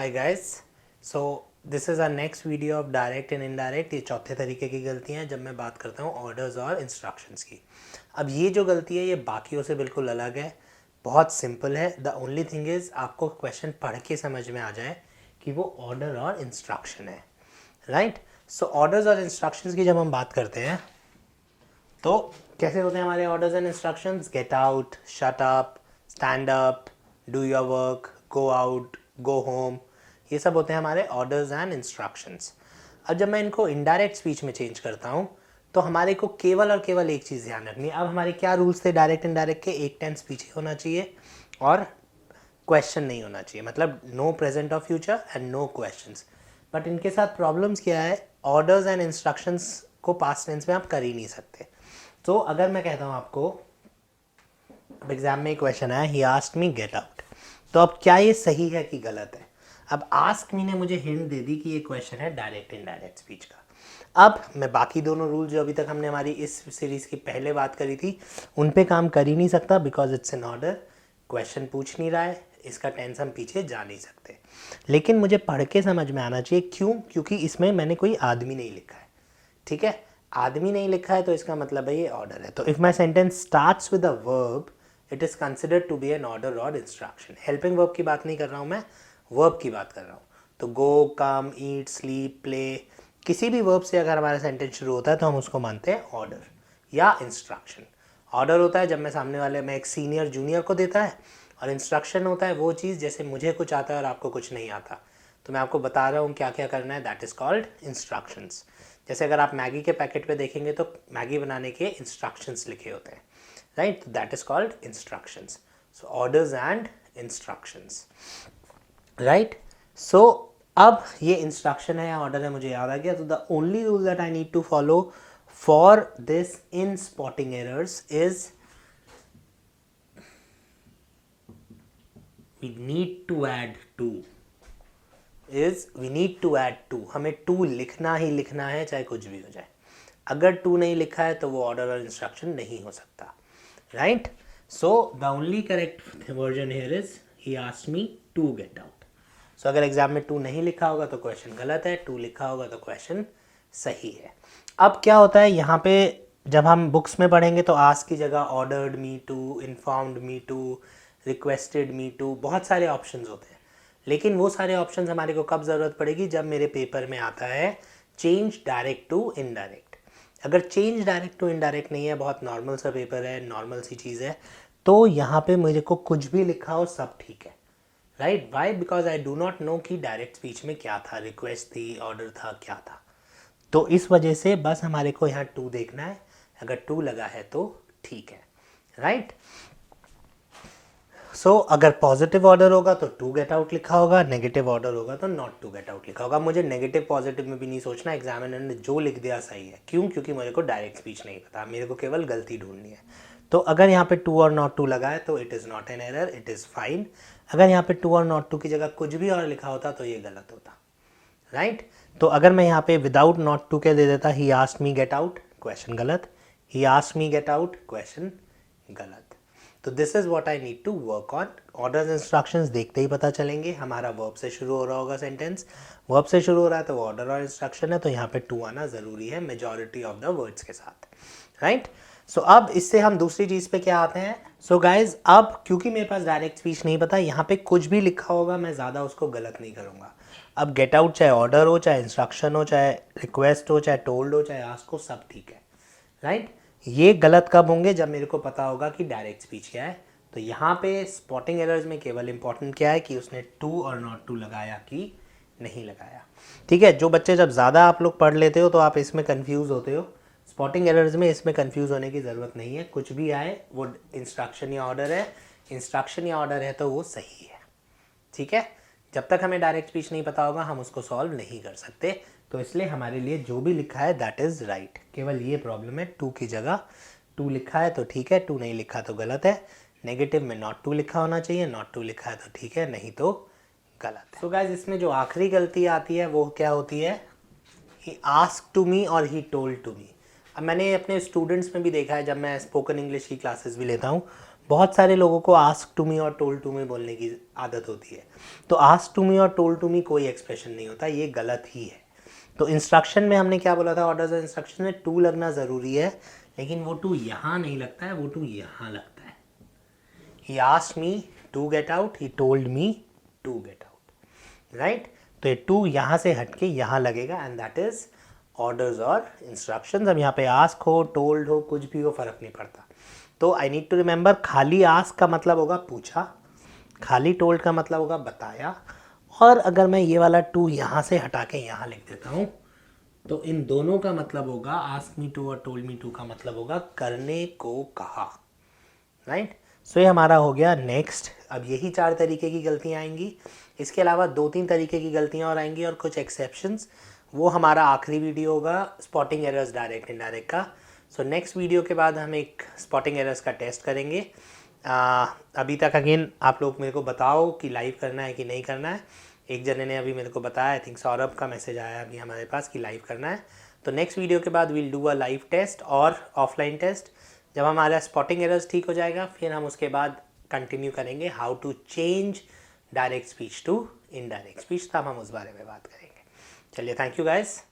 Hi guys. So this is our next video of direct and indirect. ये चौथे तरीके की गलतियाँ हैं जब मैं बात करता हूँ ऑर्डर्स और इंस्ट्रक्शंस की। अब ये जो गलती है ये बाकियों से बिल्कुल अलग है, बहुत सिंपल है। द ओनली थिंग इज़ आपको क्वेश्चन पढ़ के समझ में आ जाए कि वो ऑर्डर और इंस्ट्रक्शन है, राइट। सो ऑर्डर्स और इंस्ट्रक्शंस की जब हम बात करते हैं तो कैसे होते हैं हमारे orders and instructions? Get out, shut up, stand up, do your work, go out, go home, ये सब होते हैं हमारे ऑर्डर्स एंड इंस्ट्रक्शंस। अब जब मैं इनको इनडायरेक्ट स्पीच में चेंज करता हूँ तो हमारे को केवल और केवल एक चीज़ ध्यान रखनी है। अब हमारे क्या रूल्स थे डायरेक्ट इनडायरेक्ट के? एक टेंस पीछे होना चाहिए और क्वेश्चन नहीं होना चाहिए, मतलब नो प्रेजेंट और future and no questions. But इनके साथ प्रॉब्लम्स क्या है? ऑर्डर्स एंड इंस्ट्रक्शंस को पास्ट टेंस में आप कर ही नहीं सकते। तो अगर मैं कहता हूँ आपको, अब एग्जाम में एक क्वेश्चन आया, ही आस्क्ड मी गेट आउट, तो अब क्या ये सही है कि गलत है? अब आस्क मी ने मुझे हिंट दे दी कि ये क्वेश्चन है डायरेक्ट इनडायरेक्ट स्पीच का। अब मैं बाकी दोनों रूल जो अभी तक हमने हमारी इस सीरीज की पहले बात करी थी उन पे काम कर ही नहीं सकता, because it's an order. Question पूछ नहीं रहा है, इसका टेंस हम पीछे जा नहीं सकते। लेकिन मुझे पढ़ के समझ में आना चाहिए। क्यों? क्योंकि इसमें मैंने कोई आदमी नहीं लिखा है, ठीक है। आदमी नहीं लिखा है तो इसका मतलब है ये ऑर्डर है। तो if my sentence starts with a verb it is considered to be an order और इंस्ट्रक्शन। हेल्पिंग वर्ब की बात नहीं कर रहा हूँ मैं, वर्ब की बात कर रहा हूँ। तो गो, कम, ईट, स्लीप, प्ले, किसी भी वर्ब से अगर हमारा सेंटेंस शुरू होता है तो हम उसको मानते हैं ऑर्डर या इंस्ट्रक्शन। ऑर्डर होता है जब मैं सामने वाले में एक सीनियर जूनियर को देता है, और इंस्ट्रक्शन होता है वो चीज़ जैसे मुझे कुछ आता है और आपको कुछ नहीं आता, तो मैं आपको बता रहा हूँ क्या क्या करना है, दैट इज़ कॉल्ड इंस्ट्रक्शंस। जैसे अगर आप मैगी के पैकेट पे देखेंगे तो मैगी बनाने के इंस्ट्रक्शंस लिखे होते हैं, right. That is called instructions. So orders and instructions, right. So अब ये इंस्ट्रक्शन है या ऑर्डर है मुझे याद आ गया। तो the only rule that I need to follow for this in spotting errors is we need to add to. We need to add to, हमें टू लिखना ही लिखना है चाहे कुछ भी हो जाए। अगर टू नहीं लिखा है तो वो ऑर्डर और इंस्ट्रक्शन नहीं हो सकता, right. So the only correct version here is he asked me to get out. So अगर एग्जाम में टू नहीं लिखा होगा तो क्वेश्चन गलत है, टू लिखा होगा तो क्वेश्चन सही है। अब क्या होता है यहाँ पे, जब हम बुक्स में पढ़ेंगे तो आस्क की जगह ordered me to, informed me to, requested me to, बहुत सारे ऑप्शंस होते हैं। लेकिन वो सारे ऑप्शंस हमारे को कब ज़रूरत पड़ेगी? जब मेरे पेपर में आता है चेंज डायरेक्ट टू इनडायरेक्ट। अगर चेंज डायरेक्ट टू इनडायरेक्ट नहीं है, बहुत नॉर्मल सा पेपर है, नॉर्मल सी चीज़ है, तो यहाँ पे मुझे को कुछ भी लिखा हो सब ठीक है, right. Why? Because I do not know कि डायरेक्ट स्पीच में क्या था, रिक्वेस्ट थी, ऑर्डर था, क्या था। तो इस वजह से बस हमारे को यहाँ टू देखना है, अगर टू लगा है तो ठीक है, राइट। सो अगर पॉजिटिव ऑर्डर होगा तो टू गेट आउट लिखा होगा, नेगेटिव ऑर्डर होगा तो नॉट टू गेट आउट लिखा होगा। मुझे नेगेटिव पॉजिटिव में भी नहीं सोचना, एग्जामिनर ने जो लिख दिया सही है। क्यों? क्योंकि मेरे को डायरेक्ट स्पीच नहीं पता, मेरे को केवल गलती ढूंढनी है। तो अगर यहाँ पे टू और नॉट टू लगा है तो it is not an error, it is fine. अगर यहाँ पे टू और नॉट टू की जगह कुछ भी और लिखा होता तो ये गलत होता, राइट। तो अगर मैं यहाँ पे विदाउट नॉट टू के दे देता he asked me get out, question गलत। He asked me get out, question गलत। तो this is what I need to work on. Orders instructions देखते ही पता चलेंगे। हमारा वर्ब से शुरू हो रहा होगा सेंटेंस, वर्ब से शुरू हो रहा है तो वो ऑर्डर और इंस्ट्रक्शन है, तो यहाँ पे टू आना ज़रूरी है मेजॉरिटी ऑफ द वर्ड्स के साथ, राइट। सो अब इससे हम दूसरी चीज़ पे क्या आते हैं? सो गाइज अब क्योंकि मेरे पास डायरेक्ट स्पीच नहीं पता, यहाँ पे कुछ भी लिखा होगा मैं ज़्यादा उसको गलत नहीं करूँगा। अब गेट आउट चाहे ऑर्डर हो, चाहे इंस्ट्रक्शन हो, चाहे रिक्वेस्ट हो, चाहे टोल्ड हो, चाहे आस्क हो, सब ठीक है, राइट। ये गलत कब होंगे? जब मेरे को पता होगा कि डायरेक्ट स्पीच क्या है। तो यहाँ पे स्पॉटिंग एरर्स में केवल इंपॉर्टेंट क्या है कि उसने टू और नॉट टू लगाया कि नहीं लगाया, ठीक है। जो बच्चे जब ज़्यादा आप लोग पढ़ लेते हो तो आप इसमें कंफ्यूज होते हो। स्पॉटिंग एरर्स में इसमें कंफ्यूज होने की ज़रूरत नहीं है, कुछ भी आए वो इंस्ट्रक्शन या ऑर्डर है, इंस्ट्रक्शन या ऑर्डर है तो वो सही है, ठीक है। जब तक हमें डायरेक्ट स्पीच नहीं पता होगा हम उसको सॉल्व नहीं कर सकते। तो इसलिए हमारे लिए जो भी लिखा है दैट इज़ राइट। केवल ये प्रॉब्लम है टू की जगह टू लिखा है तो ठीक है, टू नहीं लिखा तो गलत है। नेगेटिव में नॉट टू लिखा होना चाहिए, नॉट टू लिखा है तो ठीक है, नहीं तो गलत है। सो गाइस इसमें जो आखिरी गलती आती है वो क्या होती है? ही आस्क टू मी और ही टोल्ड टू मी। अब मैंने अपने स्टूडेंट्स में भी देखा है, जब मैं स्पोकन इंग्लिश की क्लासेस भी लेता हूँ, बहुत सारे लोगों को आस्क टू मी और टोल्ड टू मी बोलने की आदत होती है, तो आस्क टू मी और टोल्ड टू मी कोई एक्सप्रेशन नहीं होता, ये गलत ही है। तो इंस्ट्रक्शन में हमने क्या बोला था, ऑर्डर्स और इंस्ट्रक्शन में टू लगना ज़रूरी है, लेकिन वो टू यहाँ नहीं लगता है, वो टू यहाँ लगता है। He asked me to get out, he told me to get out, right. तो ये टू यहाँ से हट के यहाँ लगेगा एंड दैट इज़ ऑर्डर्स और इंस्ट्रक्शंस। अब यहाँ पे आस्क हो, टोल्ड हो, कुछ भी हो, फ़र्क नहीं पड़ता। तो आई नीड टू रिमेंबर, खाली आस्क का मतलब होगा पूछा, खाली टोल्ड का मतलब होगा बताया, और अगर मैं ये वाला टू यहाँ से हटा के यहाँ लिख देता हूँ तो इन दोनों का मतलब होगा, आस्क मी टू और टोल्ड मी टू का मतलब होगा करने को कहा, राइट। सो ये हमारा हो गया नेक्स्ट। अब यही 4 तरीके की गलतियाँ आएंगी, इसके अलावा 2-3 तरीके की गलतियाँ और आएंगी और कुछ एक्सेप्शंस, वो हमारा आखिरी वीडियो होगा स्पॉटिंग एरर्स डायरेक्ट इनडायरेक्ट का। सो नेक्स्ट वीडियो के बाद हम एक स्पॉटिंग एरर्स का टेस्ट करेंगे। अभी तक अगेन आप लोग मेरे को बताओ कि लाइव करना है कि नहीं करना है। एक जने ने अभी मेरे को बताया, आई थिंक सौरभ का मैसेज आया अभी हमारे पास कि लाइव करना है। तो नेक्स्ट वीडियो के बाद will do a live test और ऑफलाइन टेस्ट। जब हमारा स्पॉटिंग एरर्स ठीक हो जाएगा, फिर हम उसके बाद कंटिन्यू करेंगे how to change direct speech to indirect speech, तब हम उस बारे में बात करेंगे। चलिए, थैंक यू गाइस।